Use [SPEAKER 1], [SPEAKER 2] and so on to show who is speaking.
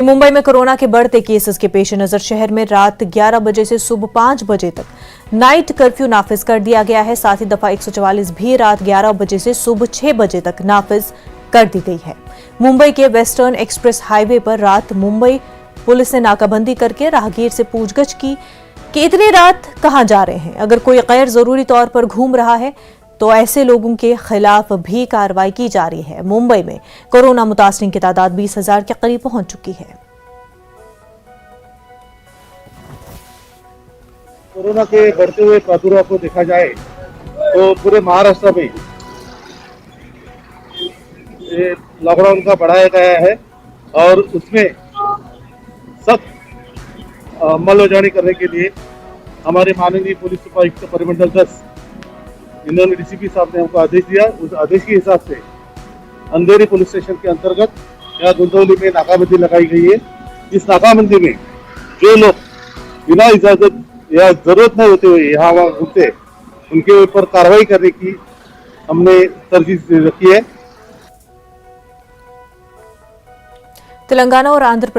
[SPEAKER 1] मुंबई में कोरोना के बढ़ते केसेस के पेश नजर शहर में रात 11 बजे से सुबह 5 बजे तक नाइट कर्फ्यू नाफिज कर दिया गया है। साथ ही दफा 144 भी रात 11 बजे से सुबह 6 बजे तक नाफिज कर दी गई है। मुंबई के वेस्टर्न एक्सप्रेस हाईवे पर रात मुंबई पुलिस ने नाकाबंदी करके राहगीर से पूछगछ की कि इतनी रात कहां जा रहे हैं। अगर कोई गैर जरूरी तौर पर घूम रहा है तो ऐसे लोगों के खिलाफ भी कार्रवाई की जा रही है। मुंबई में कोरोना मुतासरीन की तादाद 20,000 के करीब पहुंच चुकी है।
[SPEAKER 2] कोरोना के बढ़ते हुए प्रादुर्भाव को देखा जाए तो पूरे महाराष्ट्र में ये लॉकडाउन का बढ़ाया गया है और उसमें सख्त अमलजारी करने के लिए हमारे माननीय पुलिस उपायुक्त परिमंडल 10 इन्होंने डीसीपी साहब ने हमको आदेश दिया। उस आदेश के हिसाब से अंधेरी पुलिस स्टेशन के अंतर्गत यहाँ गुंदौली में नाकाबंदी लगाई गई है। इस नाकाबंदी में जो लोग बिना इजाजत या जरूरत न होते हुए यहाँ वहाँ घूमते उनके ऊपर कार्रवाई करने की हमने तरजीह रखी है।
[SPEAKER 1] तेलंगाना और आंध्र